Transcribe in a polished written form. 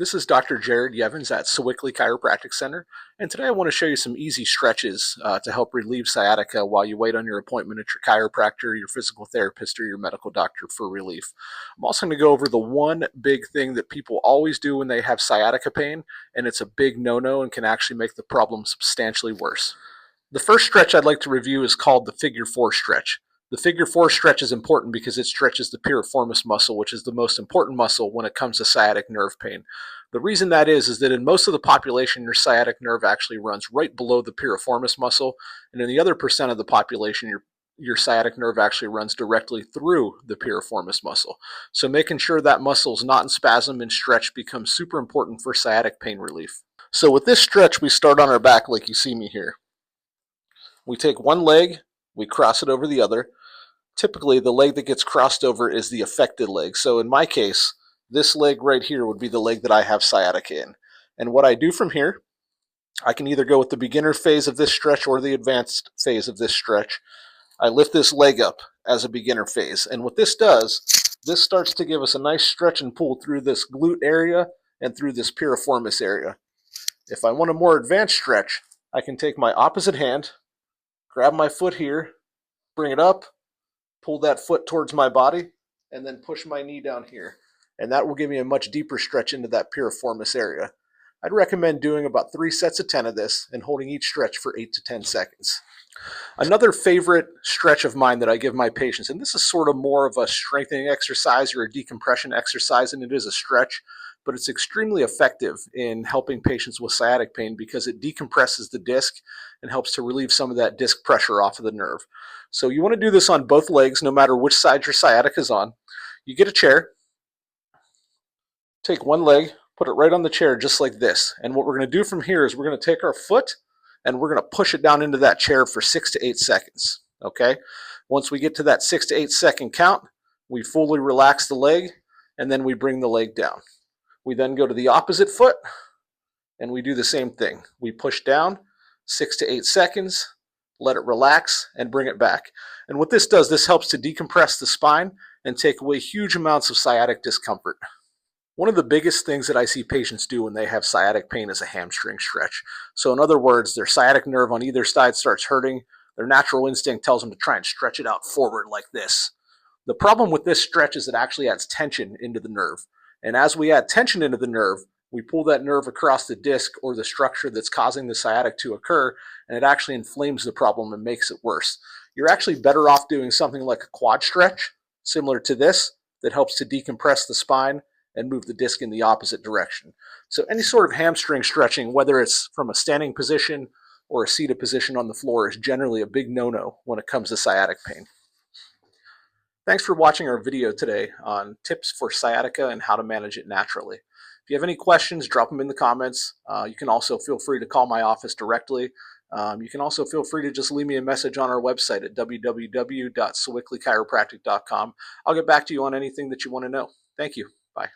This is Dr. Jared Yevans at Sciatic Chiropractic Center, and today I want to show you some easy stretches to help relieve sciatica while you wait on your appointment at your chiropractor, your physical therapist, or your medical doctor for relief. I'm also going to go over the one big thing that people always do when they have sciatica pain, and it's a big no-no and can actually make the problem substantially worse. The first stretch I'd like to review is called the figure 4 stretch. The figure 4 stretch is important because it stretches the piriformis muscle, which is the most important muscle when it comes to sciatic nerve pain. The reason that is that in most of the population, your sciatic nerve actually runs right below the piriformis muscle, and in the other percent of the population, your sciatic nerve actually runs directly through the piriformis muscle. So making sure that muscle is not in spasm and stretch becomes super important for sciatic pain relief. So with this stretch, we start on our back like you see me here. We take one leg, we cross it over the other. Typically, the leg that gets crossed over is the affected leg. So in my case, this leg right here would be the leg that I have sciatica in. And what I do from here, I can either go with the beginner phase of this stretch or the advanced phase of this stretch. I lift this leg up as a beginner phase. And what this does, this starts to give us a nice stretch and pull through this glute area and through this piriformis area. If I want a more advanced stretch, I can take my opposite hand, grab my foot here, bring it up, pull that foot towards my body, and then push my knee down here. And that will give me a much deeper stretch into that piriformis area. I'd recommend doing about 3 sets of 10 of this and holding each stretch for 8 to 10 seconds. Another favorite stretch of mine that I give my patients, and this is sort of more of a strengthening exercise or a decompression exercise than it is a stretch, but it's extremely effective in helping patients with sciatic pain because it decompresses the disc and helps to relieve some of that disc pressure off of the nerve. So you want to do this on both legs, no matter which side your sciatica is on. You get a chair, take one leg, put it right on the chair just like this. And what we're going to do from here is we're going to take our foot and we're going to push it down into that chair for 6 to 8 seconds. Okay? Once we get to that 6 to 8 second count, we fully relax the leg and then we bring the leg down. We then go to the opposite foot and we do the same thing. We push down 6 to 8 seconds, let it relax, and bring it back. And what this does, this helps to decompress the spine and take away huge amounts of sciatic discomfort. One of the biggest things that I see patients do when they have sciatic pain is a hamstring stretch. So in other words, their sciatic nerve on either side starts hurting. Their natural instinct tells them to try and stretch it out forward like this. The problem with this stretch is it actually adds tension into the nerve. And as we add tension into the nerve, we pull that nerve across the disc or the structure that's causing the sciatic to occur, and it actually inflames the problem and makes it worse. You're actually better off doing something like a quad stretch, similar to this, that helps to decompress the spine and move the disc in the opposite direction. So any sort of hamstring stretching, whether it's from a standing position or a seated position on the floor, is generally a big no-no when it comes to sciatic pain. Thanks for watching our video today on tips for sciatica and how to manage it naturally. If you have any questions, drop them in the comments. You can also feel free to call my office directly. You can also feel free to just leave me a message on our website at www.swicklychiropractic.com. I'll get back to you on anything that you want to know. Thank you. Bye.